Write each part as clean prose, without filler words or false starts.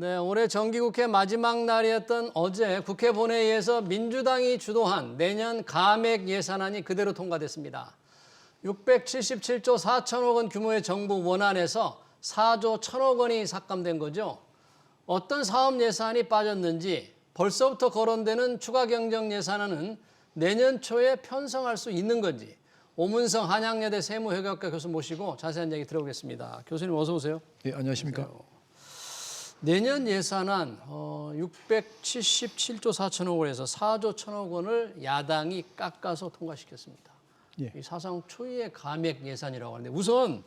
네, 올해 정기국회 마지막 날이었던 어제 국회 본회의에서 민주당이 주도한 내년 감액 예산안이 그대로 통과됐습니다. 677조 4천억 원 규모의 정부 원안에서 4조 1천억 원이 삭감된 거죠. 어떤 사업 예산이 빠졌는지 벌써부터 거론되는 추가 경정 예산안은 내년 초에 편성할 수 있는 건지 오문성 한양여대 세무회계학과 교수 모시고 자세한 얘기 들어보겠습니다. 교수님 어서 오세요. 네, 안녕하십니까. 내년 예산안 677조 4천억 원에서 4조 1천억 원을 야당이 깎아서 통과시켰습니다. 예. 이 사상 초유의 감액 예산이라고 하는데 우선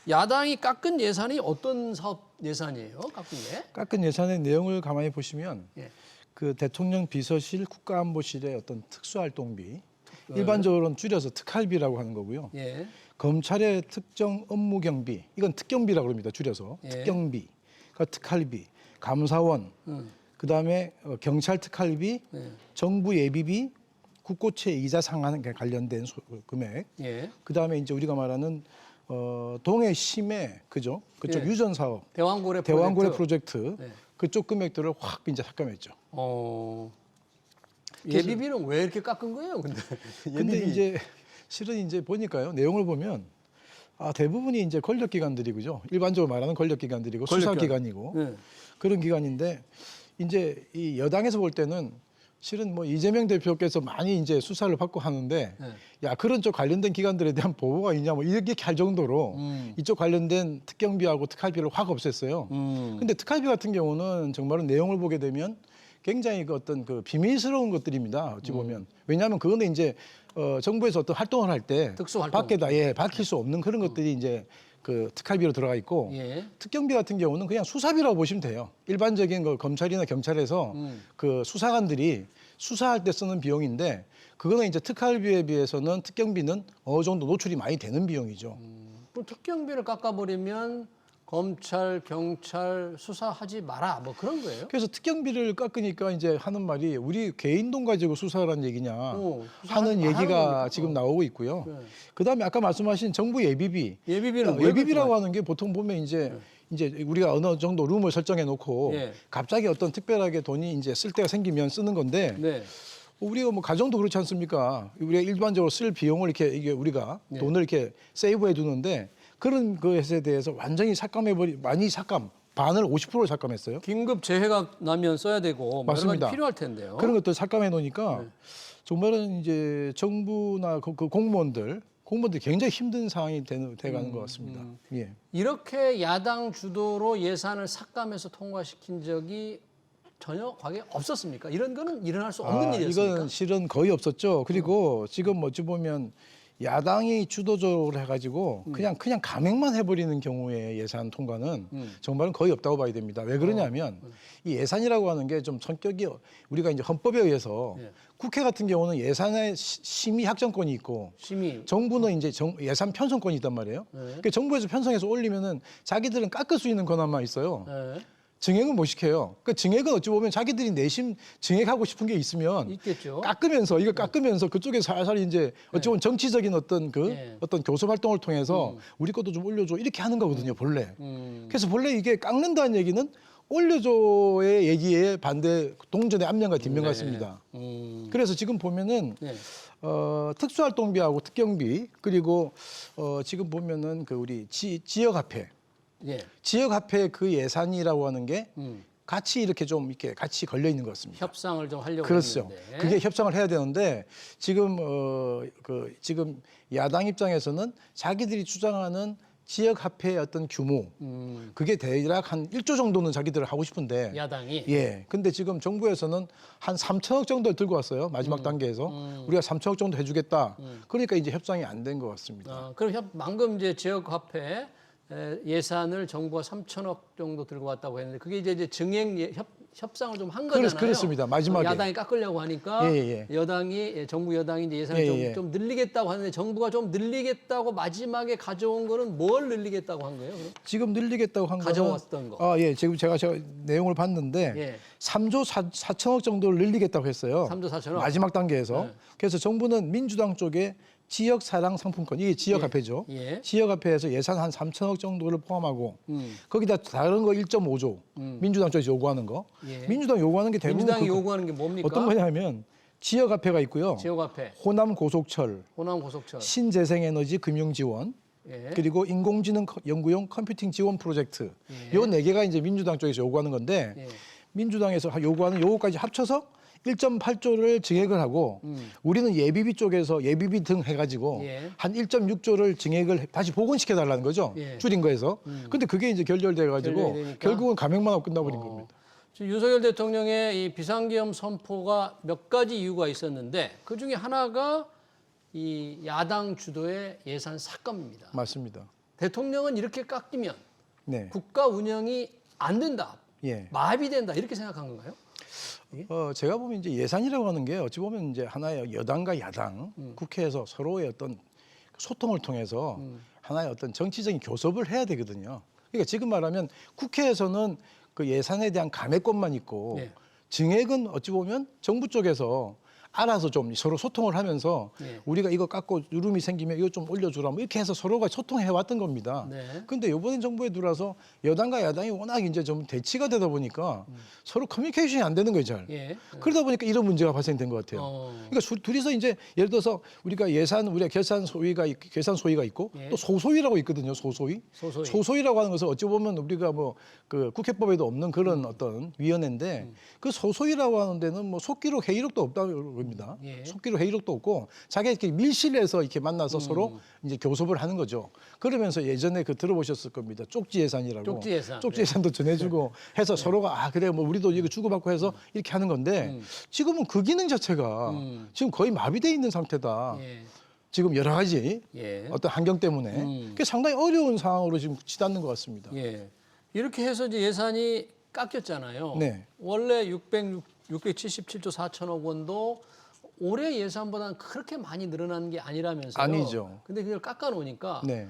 야당이 깎은 예산이 어떤 사업 예산이에요? 깎은 게? 깎은 예산의 내용을 가만히 보시면 예. 그 대통령 비서실 국가안보실의 어떤 특수활동비, 일반적으로는 줄여서 특활비라고 하는 거고요. 예. 검찰의 특정 업무 경비, 이건 특경비라고 합니다. 줄여서 예. 특경비, 그러니까 특활비, 감사원, 그다음에 경찰 특활비, 예. 정부 예비비, 국고채 이자 상환에 관련된 금액, 예. 그다음에 이제 우리가 말하는 동해 심해 그죠? 그쪽 예. 유전 사업, 대왕고래 프로젝트 네. 그쪽 금액들을 확 이제 삭감했죠. 예비비는 왜 이렇게 깎은 거예요? 근데 이제 실은 이제 보니까요 내용을 보면 대부분이 이제 권력기관들이 그죠? 일반적으로 말하는 권력기관들이고 수사기관이고 네. 그런 기관인데 이제 이 여당에서 볼 때는 실은 뭐 이재명 대표께서 많이 이제 수사를 받고 하는데 네. 야 그런 쪽 관련된 기관들에 대한 보고가 있냐 뭐 이렇게 할 정도로 이쪽 관련된 특경비하고 특활비를 확 없앴어요. 근데 특활비 같은 경우는 정말은 내용을 보게 되면 굉장히 그 어떤 그 비밀스러운 것들입니다. 어찌 보면 왜냐하면 그거는 이제 정부에서 어떤 활동을 할 때 특수활동. 밖에다 밝힐 수 없는 그런 것들이 이제 그 특활비로 들어가 있고 예. 특경비 같은 경우는 그냥 수사비라고 보시면 돼요. 일반적인 그 검찰이나 경찰에서 그 수사관들이 수사할 때 쓰는 비용인데 그거는 이제 특활비에 비해서는 특경비는 어느 정도 노출이 많이 되는 비용이죠. 그럼 특경비를 깎아버리면 검찰, 경찰 수사하지 마라 뭐 그런 거예요? 그래서 특경비를 깎으니까 이제 하는 말이 우리 개인 돈 가지고 수사하라는 얘기냐 하는 얘기가 지금 나오고 있고요. 네. 그다음에 아까 말씀하신 정부 예비비. 예비비는 왜 예비비라고 하는 게 보통 보면 이제 우리가 어느 정도 룸을 설정해 놓고 예. 갑자기 어떤 특별하게 돈이 이제 쓸 때가 생기면 쓰는 건데 네. 우리가 뭐 가정도 그렇지 않습니까? 우리가 일반적으로 쓸 비용을 이게 우리가 네. 돈을 이렇게 세이브해 두는데 그런 것에 대해서 완전히 많이 반을 50%를 삭감했어요. 긴급 재해가 나면 써야 되고 뭐 여러 맞습니다. 가지 필요할 텐데요. 그런 것들 삭감해 놓으니까 정말은 이제 정부나 그 공무원들이 굉장히 힘든 상황이 돼가는 것 같습니다. 예. 이렇게 야당 주도로 예산을 삭감해서 통과시킨 적이 전혀 과거에 없었습니까? 이런 거는 일어날 수 없는 일이었습니까? 이건 실은 거의 없었죠. 그리고 지금 어찌 보면 야당이 주도적으로 해가지고 그냥 감액만 해버리는 경우에 예산 통과는 정말은 거의 없다고 봐야 됩니다. 왜 그러냐면 이 예산이라고 하는 게 좀 성격이 우리가 이제 헌법에 의해서 국회 같은 경우는 예산의 심의 확정권이 있고 심의. 정부는 이제 예산 편성권이 있단 말이에요. 그러니까 정부에서 편성해서 올리면은 자기들은 깎을 수 있는 권한만 있어요. 네. 증액은 못 시켜요. 그 증액은 어찌 보면 자기들이 내심 증액하고 싶은 게 있으면 있겠죠. 깎으면서 그쪽에 살살 이제 어찌 보면 정치적인 어떤 네. 어떤 교섭 활동을 통해서 우리 것도 좀 올려줘 이렇게 하는 거거든요 본래. 그래서 본래 이게 깎는다는 얘기는 올려줘의 얘기에 반대 동전의 앞면과 뒷면 같습니다. 그래서 지금 보면은 네. 특수활동비하고 특경비 그리고 지금 보면은 그 우리 지역화폐. 예. 지역화폐 그 예산이라고 하는 게 같이 이렇게 좀 이렇게 같이 걸려 있는 것 같습니다. 협상을 좀 하려고 그렇죠. 했는데. 그게 협상을 해야 되는데 지금 지금 야당 입장에서는 자기들이 주장하는 지역화폐의 어떤 규모 그게 대략 한 1조 정도는 자기들 하고 싶은데 야당이. 예. 근데 지금 정부에서는 한 3천억 정도 들고 왔어요. 마지막 단계에서 우리가 3천억 정도 해주겠다. 그러니까 이제 협상이 안 된 것 같습니다. 그럼 방금 이제 지역화폐 예산을 정부가 3천억 정도 들고 왔다고 했는데 그게 이제 증액 협상을 좀 한 거잖아요. 그렇습니다. 마지막에. 야당이 깎으려고 하니까 예. 정부 여당이 이제 예산을 좀 늘리겠다고 하는데 정부가 좀 늘리겠다고 마지막에 가져온 거는 뭘 늘리겠다고 한 거예요? 그럼? 지금 늘리겠다고 한 거는 가져왔던 거. 예. 지금 제가 내용을 봤는데 예. 3조 4천억 정도를 늘리겠다고 했어요. 3조 4천억? 마지막 단계에서. 네. 그래서 정부는 민주당 쪽에 지역사랑 상품권, 이게 지역화폐죠. 예. 지역화폐에서 예산 한 3천억 정도를 포함하고 거기다 다른 거 1.5조 민주당 쪽에서 요구하는 거. 예. 민주당 요구하는 게 대부분 민주당이 요구하는 게 뭡니까? 어떤 거냐면 지역화폐가 있고요. 지역화폐, 호남 고속철, 호남 고속철, 신재생에너지 금융 지원, 예. 그리고 인공지능 연구용 컴퓨팅 지원 프로젝트. 예. 요 네 개가 이제 민주당 쪽에서 요구하는 건데 예. 민주당에서 요구하는 요거까지 합쳐서 1.8조를 증액을 하고 우리는 예비비 쪽에서 예비비 등 해가지고 예. 한 1.6조를 증액을 다시 복원시켜 달라는 거죠. 예. 줄인 거에서. 근데 그게 이제 결렬돼가지고 결렬이 되니까? 결국은 감액만 하고 끝나버린 겁니다. 지금 윤석열 대통령의 이 비상계엄 선포가 몇 가지 이유가 있었는데 그 중에 하나가 이 야당 주도의 예산 삭감입니다. 맞습니다. 대통령은 이렇게 깎이면 네. 국가 운영이 안 된다, 예. 마비된다 이렇게 생각한 건가요? 제가 보면 이제 예산이라고 하는 게 어찌 보면 이제 하나의 여당과 야당, 국회에서 서로의 어떤 소통을 통해서 하나의 어떤 정치적인 교섭을 해야 되거든요. 그러니까 지금 말하면 국회에서는 그 예산에 대한 감액권만 있고 네. 증액은 어찌 보면 정부 쪽에서 알아서 좀 서로 소통을 하면서 네. 우리가 이거 깎고 누름이 생기면 이거 좀 올려주라 뭐 이렇게 해서 서로가 소통해 왔던 겁니다. 네. 근데 이번 정부에 들어와서 여당과 야당이 워낙 이제 좀 대치가 되다 보니까 서로 커뮤니케이션이 안 되는 거예요, 잘. 예. 그러다 보니까 이런 문제가 발생된 것 같아요. 그러니까 둘이서 이제 예를 들어서 우리가 우리가 결산 소위가 있고 예. 또 소소위라고 있거든요. 소소위. 소소위. 소소위라고 하는 것은 어찌 보면 우리가 뭐 그 국회법에도 없는 그런 어떤 위원회인데 그 소소위라고 하는 데는 뭐 속기록 회의록도 없다고 겁니다. 예. 속기록 회의록도 없고 자기가 밀실에서 이렇게 만나서 서로 이제 교섭을 하는 거죠. 그러면서 예전에 그 들어보셨을 겁니다. 쪽지 예산이라고. 쪽지 예산. 쪽지 예산도 전해주고 해서 서로가 그래 뭐 우리도 이거 주고받고 해서 이렇게 하는 건데 지금은 그 기능 자체가 지금 거의 마비돼 있는 상태다. 예. 지금 여러 가지 예. 어떤 환경 때문에 그게 상당히 어려운 상황으로 지금 치닫는 것 같습니다. 예. 이렇게 해서 이제 예산이 깎였잖아요. 네. 원래 677조 4천억 원도 올해 예산보다는 그렇게 많이 늘어난 게 아니라면서요. 아니죠. 근데 그걸 깎아 놓으니까 네.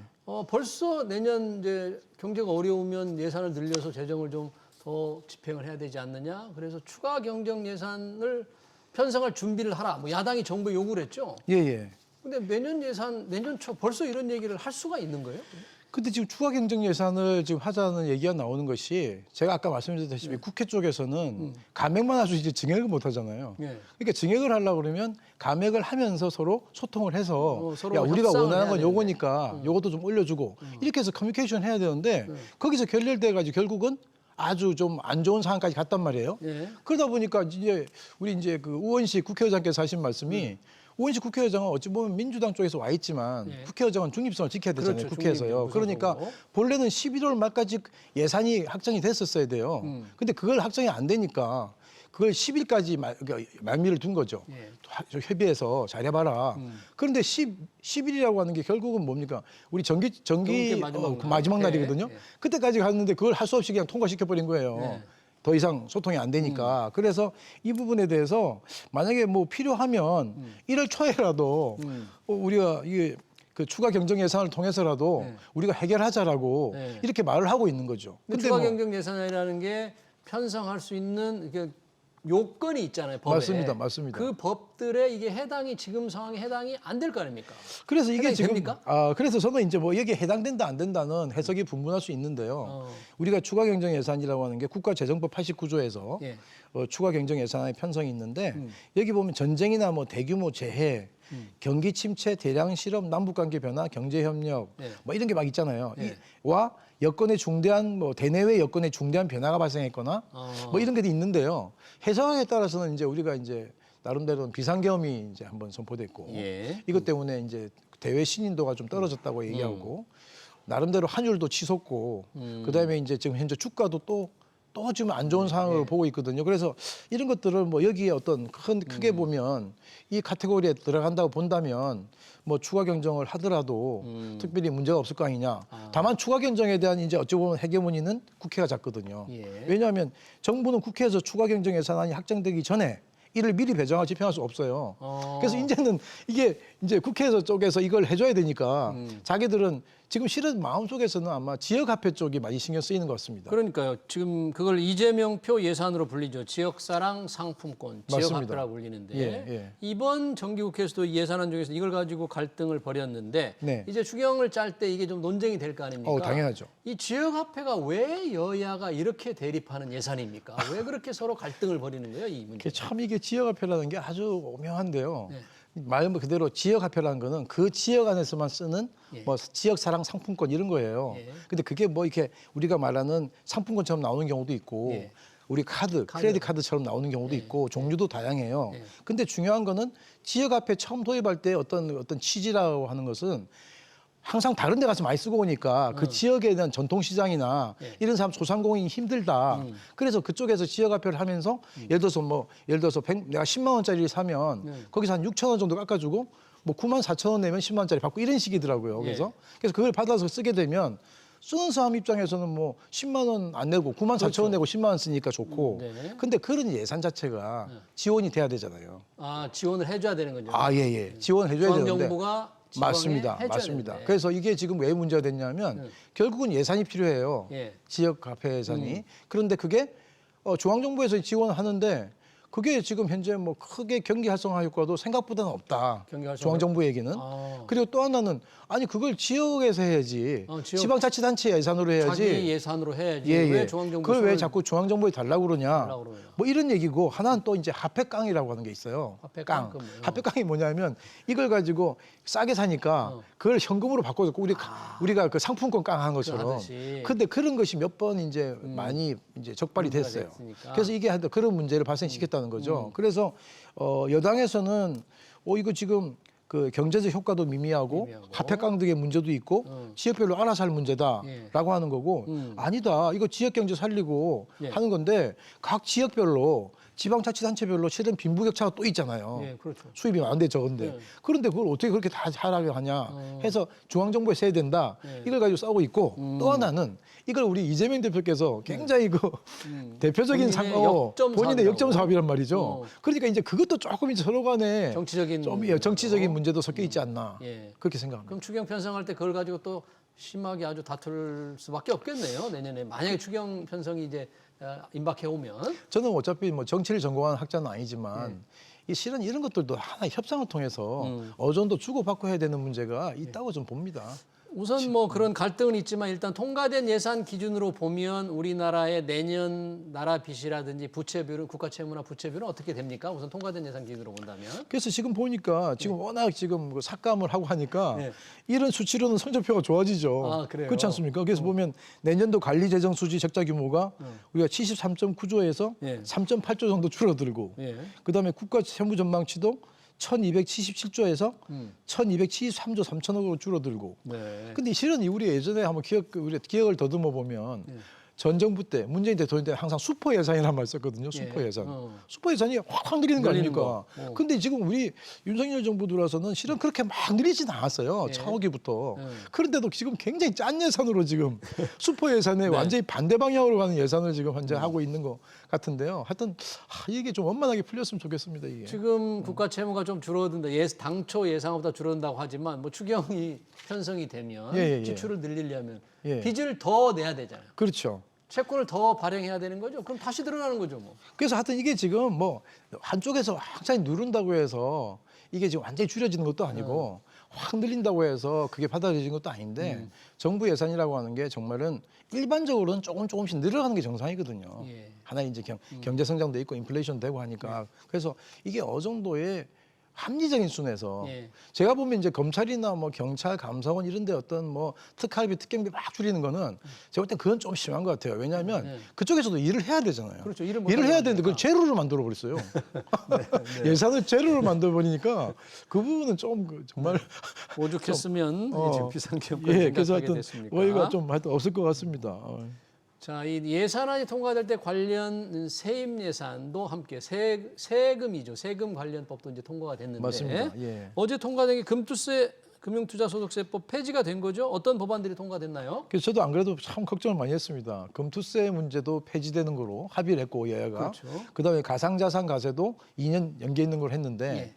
벌써 내년 이제 경제가 어려우면 예산을 늘려서 재정을 좀 더 집행을 해야 되지 않느냐. 그래서 추가 경정 예산을 편성할 준비를 하라. 뭐 야당이 정부에 요구를 했죠. 예. 근데 내년 초 벌써 이런 얘기를 할 수가 있는 거예요? 근데 지금 추가 경정 예산을 지금 하자는 얘기가 나오는 것이 제가 아까 말씀드렸다시피 국회 쪽에서는 감액만 할 수 있지 증액을 못 하잖아요. 네. 그러니까 증액을 하려고 그러면 감액을 하면서 서로 소통을 해서 서로 야 우리가 협상을 원하는 해야 건 되는데. 요거니까 요것도 좀 올려주고 이렇게 해서 커뮤니케이션 해야 되는데 거기서 결렬돼가지고 결국은 아주 좀 안 좋은 상황까지 갔단 말이에요. 예. 그러다 보니까 이제 우리 이제 그 우원식 국회의장께서 하신 말씀이 우원식 국회의장은 어찌 보면 민주당 쪽에서 와 있지만 국회의장은 중립성을 지켜야 되잖아요. 그렇죠. 국회에서요. 중립이요, 그러니까 우선적으로. 본래는 11월 말까지 예산이 확정이 됐었어야 돼요. 근데 그걸 확정이 안 되니까 그걸 10일까지 말미를 둔 거죠. 예. 협의해서 잘해봐라. 그런데 10일이라고 하는 게 결국은 뭡니까? 우리 정기 정기 마지막 날. 마지막 네. 날이거든요. 예. 그때까지 갔는데 그걸 할 수 없이 그냥 통과시켜버린 거예요. 네. 더 이상 소통이 안 되니까. 그래서 이 부분에 대해서 만약에 뭐 필요하면 1월 초에라도 우리가 이게 그 추가 경정 예산을 통해서라도 우리가 해결하자라고 네. 이렇게 말을 하고 있는 거죠. 근데 추가 경정 예산이라는 게 편성할 수 있는 요건이 있잖아요. 법에. 맞습니다. 그 법들에 이게 지금 상황에 해당이 안 될 거 아닙니까? 그래서 이게 해당이 지금 됩니까? 그래서 저는 이제 뭐 여기에 해당된다 안 된다는 해석이 분분할 수 있는데요. 우리가 추가 경정 예산이라고 하는 게 국가재정법 89조에서 예. 추가 경정 예산의 편성이 있는데 여기 보면 전쟁이나 뭐 대규모 재해, 경기 침체, 대량 실업, 남북 관계 변화, 경제 협력 네. 뭐 이런 게 막 있잖아요. 네. 와 여건의 중대한 뭐 대내외 여건의 중대한 변화가 발생했거나 뭐 이런 게 있는데요. 해석에 따라서는 이제 우리가 이제 나름대로 비상계엄이 이제 한번 선포됐고 예. 이것 때문에 이제 대외 신인도가 좀 떨어졌다고 얘기하고 나름대로 환율도 치솟고 그다음에 이제 지금 현재 주가도 또 지금 안 좋은 상황으로 보고 있거든요. 그래서 이런 것들을 뭐 여기에 어떤 크게 보면 이 카테고리에 들어간다고 본다면 뭐 추가 경정을 하더라도 특별히 문제가 없을 거 아니냐. 다만 추가 경정에 대한 이제 어찌 보면 헤게모니는 국회가 잡거든요. 예. 왜냐하면 정부는 국회에서 추가 경정 예산안이 확정되기 전에 이를 미리 배정하고 집행할 수 없어요. 그래서 이제는 이게 이제 국회에서 쪽에서 이걸 해줘야 되니까 자기들은 지금 실은 마음속에서는 아마 지역화폐 쪽이 많이 신경 쓰이는 것 같습니다. 그러니까요. 지금 그걸 이재명표 예산으로 불리죠. 지역사랑 상품권, 맞습니다. 지역화폐라고 불리는데 예. 이번 정기국회에서도 예산안 중에서 이걸 가지고 갈등을 벌였는데 네. 이제 추경을 짤 때 이게 좀 논쟁이 될 거 아닙니까? 당연하죠. 이 지역화폐가 왜 여야가 이렇게 대립하는 예산입니까? 왜 그렇게 서로 갈등을 벌이는 거예요, 이 문제? 참 이게 지역화폐라는 게 아주 오묘한데요. 네. 말 그대로 지역화폐라는 거는 그 지역 안에서만 쓰는 뭐 지역사랑 상품권 이런 거예요. 근데 그게 뭐 이렇게 우리가 말하는 상품권처럼 나오는 경우도 있고 우리 크레딧 카드처럼 나오는 경우도 있고 종류도 다양해요. 근데 중요한 거는 지역화폐 처음 도입할 때 어떤 취지라고 하는 것은 항상 다른 데 가서 많이 쓰고 오니까 그 지역에 대한 전통시장이나 이런 사람 소상공인이 힘들다. 그래서 그쪽에서 지역화폐를 하면서 예를 들어서 내가 10만 원짜리를 사면 거기서 한 6천 원 정도 깎아주고 뭐 9만 4천 원 내면 10만 원짜리 받고 이런 식이더라고요. 그래서 그걸 받아서 쓰게 되면 쓰는 사람 입장에서는 뭐 10만 원 안 내고 9만 4천 원 내고 10만 원 쓰니까 좋고. 근데 그런 예산 자체가 지원이 돼야 되잖아요. 아, 지원을 해줘야 되는 거죠. 예. 지원을 해줘야 되는데. 중앙정부가 맞습니다. 그래서 이게 지금 왜 문제가 됐냐면 결국은 예산이 필요해요. 지역화폐 예산이. 그런데 그게 중앙정부에서 지원을 하는데 그게 지금 현재 뭐 크게 경기 활성화 효과도 생각보다는 없다. 중앙정부 얘기는. 그리고 또 하나는 아니 그걸 지역에서 해야지. 지방자치단체 예산으로 해야지. 자기 예산으로 해야지. 왜 중앙정부 그걸 왜 자꾸 중앙정부에 달라고 그러냐. 뭐 이런 얘기고 하나는 또 이제 화폐깡이라고 하는 게 있어요. 화폐깡. 화폐깡이 뭐냐면 이걸 가지고 싸게 사니까 그걸 현금으로 바꿔줬고 우리가 그 상품권 깡한 것처럼. 근데 그런 것이 몇 번 이제 많이 이제 적발이 됐어요. 그래서 이게 그런 문제를 발생시켰다는 거죠. 그래서 여당에서는 이거 지금 그 경제적 효과도 미미하고 화폐깡 등의 문제도 있고 지역별로 알아서 할 문제다라고 하는 거고 아니다. 이거 지역 경제 살리고 하는 건데 각 지역별로 지방자치단체별로 실은 빈부격차가 또 있잖아요. 그렇죠. 수입이 많은데 적은데. 그런데 그걸 어떻게 그렇게 다 하라고 하냐 해서 중앙정부에 써야 된다. 이걸 가지고 싸우고 있고 또 하나는 이걸 우리 이재명 대표께서 굉장히 그 대표적인 본인의 역점 사업이란 말이죠. 그러니까 이제 그것도 조금 이제 서로 간에 정치적인 문제도 섞여 있지 않나 그렇게 생각합니다. 그럼 추경 편성할 때 그걸 가지고 또 심하게 아주 다툴 수밖에 없겠네요. 내년에 만약에 추경 편성이 이제 임박해 오면 저는 어차피 뭐 정치를 전공한 학자는 아니지만 이 실은 이런 것들도 하나의 협상을 통해서 어느 정도 주고받고 해야 되는 문제가 있다고 좀 봅니다. 우선 뭐 그런 갈등은 있지만 일단 통과된 예산 기준으로 보면 우리나라의 내년 나라 빚이라든지 부채비율은 국가 채무나 부채비율은 어떻게 됩니까? 우선 통과된 예산 기준으로 본다면. 그래서 지금 보니까 지금 워낙 지금 그 삭감을 하고 하니까 이런 수치로는 성적표가 좋아지죠. 그래요? 그렇지 않습니까? 그래서 보면 내년도 관리 재정 수지 적자 규모가 우리가 73.9조에서 3.8조 정도 줄어들고 그다음에 국가 채무 전망치도 1277조에서 1273조 3천억으로 줄어들고. 근데 실은 우리 예전에 한번 기억을 더듬어 보면 전 정부 때 문재인 대통령 때 항상 슈퍼 예산이라는 말 썼거든요. 슈퍼 예산. 슈퍼 예산이 확 늘리는 거 아닙니까? 근데 지금 우리 윤석열 정부 들어와서는 실은 그렇게 막 늘리진 않았어요. 차오기부터. 그런데도 지금 굉장히 짠 예산으로 지금 슈퍼 예산에 완전히 반대 방향으로 가는 예산을 지금 현재 하고 있는 것 같은데요. 하여튼 이게 좀 원만하게 풀렸으면 좋겠습니다. 이게. 지금 국가 채무가 좀 줄어든다. 당초 예상보다 줄어든다고 하지만 뭐 추경이 편성이 되면 지출을 늘리려면 빚을 더 내야 되잖아요. 그렇죠. 채권을 더 발행해야 되는 거죠. 그럼 다시 늘어나는 거죠, 뭐. 그래서 하여튼 이게 지금 뭐 한쪽에서 항상 누른다고 해서 이게 지금 완전히 줄여지는 것도 아니고 확 늘린다고 해서 그게 받아들여지는 것도 아닌데 정부 예산이라고 하는 게 정말은 일반적으로는 조금씩 늘어가는 게 정상이거든요. 하나의 이제 경제 성장도 있고 인플레이션 되고 하니까 그래서 이게 어느 정도의 합리적인 수준에서 제가 보면 이제 검찰이나 뭐 경찰, 감사원 이런데 어떤 뭐 특활비, 특경비 막 줄이는 거는 제가 볼 땐 그건 좀 심한 것 같아요. 왜냐하면 그쪽에서도 일을 해야 되잖아요. 그렇죠. 일을 해야 되는데 그걸 제로로 만들어 버렸어요. 예산을 제로로 만들어 버리니까 그 부분은 좀 정말 오죽했으면 지금 비상경과 그래서 하여튼 됐습니까? 오해가 좀 하여튼 없을 것 같습니다. 자, 이 예산안이 통과될 때 관련 세임 예산도 함께 세금이죠. 세금 관련법도 이제 통과가 됐는데 맞습니다. 어제 통과된 게 금투세 금융투자소득세법 폐지가 된 거죠. 어떤 법안들이 통과됐나요? 그래서 저도 안 그래도 참 걱정을 많이 했습니다. 금투세 문제도 폐지되는 거로 합의를 했고 여야가. 그다음에 가상자산 과세도 2년 연기해 있는 걸 했는데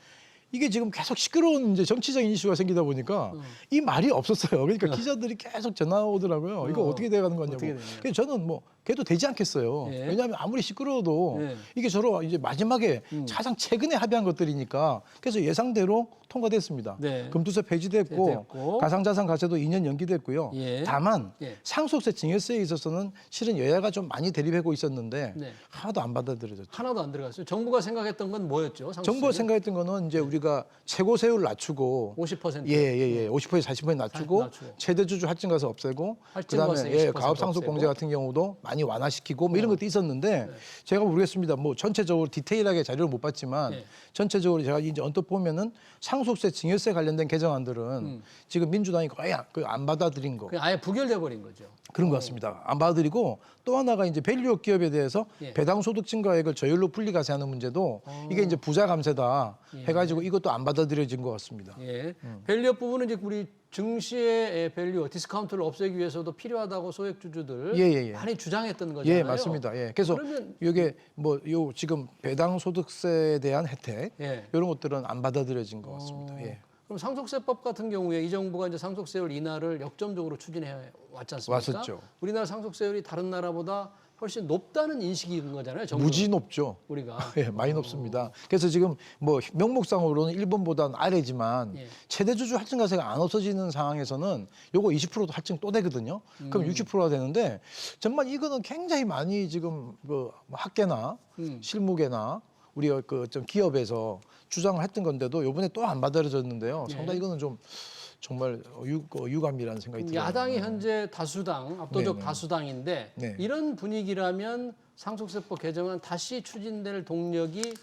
이게 지금 계속 시끄러운 이제 정치적인 이슈가 생기다 보니까 이 말이 없었어요. 그러니까 기자들이 계속 전화 오더라고요. 이거 어떻게 돼가는 거냐고. 어떻게 되냐. 그래서 저는 뭐 걔도 되지 않겠어요. 예. 왜냐하면 아무리 시끄러워도 예. 이게 서로 이제 마지막에 가장 최근에 합의한 것들이니까 그래서 예상대로 통과됐습니다. 네. 금투세 폐지됐고 됐고. 가상자산 과세도 2년 연기됐고요. 예. 다만 예. 상속세 증여세에 있어서는 실은 여야가 좀 많이 대립하고 있었는데 네. 하나도 안 받아들여졌죠. 하나도 안 들어갔어요. 정부가 생각했던 건 뭐였죠? 정부가 생각했던 거는 이제 우리가 최고세율 낮추고 50%. 예. 50% 40% 낮추고 낮추고. 최대주주 할증가세 없애고 할증과세 그다음에 20% 가업 상속 없애고. 공제 같은 경우도 많이 완화시키고 뭐 이런 것도 있었는데 제가 모르겠습니다. 뭐 전체적으로 디테일하게 자료를 못 봤지만 네. 전체적으로 제가 이제 언뜻 보면은 상속세 증여세 관련된 개정안들은 지금 민주당이 거의 안 받아들인 거 그냥 아예 부결돼 버린 거죠. 그런 것 같습니다. 안 받아들이고 또 하나가 이제 밸류업 기업에 대해서 예. 배당 소득 증가액을 저율로 분리과세하는 문제도 이게 이제 부자 감세다 해가지고 이것도 안 받아들여진 것 같습니다. 예. 밸류업 부분은 이제 우리 증시의 밸류 디스카운트를 없애기 위해서도 필요하다고 소액주주들 예. 많이 주장했던 거잖아요. 예, 맞습니다. 예. 그래서 그러면- 이게 뭐 요 지금 배당 소득세에 대한 혜택 예. 이런 것들은 안 받아들여진 것 같습니다. 예. 그럼 상속세법 같은 경우에 이 정부가 이제 상속세율 인하를 역점적으로 추진해 왔지 않습니까? 왔었죠. 우리나라 상속세율이 다른 나라보다 훨씬 높다는 인식인 거잖아요. 정부는. 무지 높죠. 우리가. 예, 많이 높습니다. 그래서 지금 뭐 명목상으로는 일본보다는 아래지만 예. 최대주주 할증과세가 안 없어지는 상황에서는 요거 20%도 할증 또 되거든요. 그럼 60%가 되는데 정말 이거는 굉장히 많이 지금 그 학계나 실무계나 우리 그 좀 기업에서 주장을 했던 건데도 요번에 또 안 받아들여졌는데요. 상당히 이거는 좀 정말 유감이라는 생각이 들어요. 야당이 현재 다수당, 압도적 네네. 다수당인데 네. 이런 분위기라면 상속세법 개정안 다시 추진될 동력이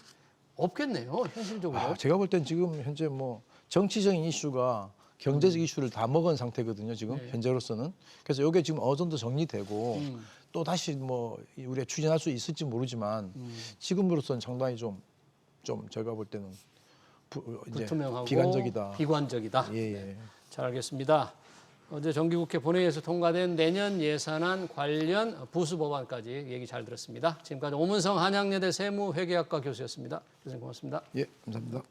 없겠네요. 현실적으로. 제가 볼 땐 지금 현재 뭐 정치적인 이슈가 경제적 이슈를 다 먹은 상태거든요. 지금 네. 현재로서는. 그래서 이게 지금 어느 정도 정리되고 또 다시 뭐 우리가 추진할 수 있을지 모르지만 지금으로서는 상당히 좀 제가 볼 때는 이제 불투명하고 비관적이다. 비관적이다. 예. 잘 알겠습니다. 어제 정기국회 본회의에서 통과된 내년 예산안 관련 부수 법안까지 얘기 잘 들었습니다. 지금까지 오문성 한양여대 세무회계학과 교수였습니다. 교수님 고맙습니다. 예, 감사합니다.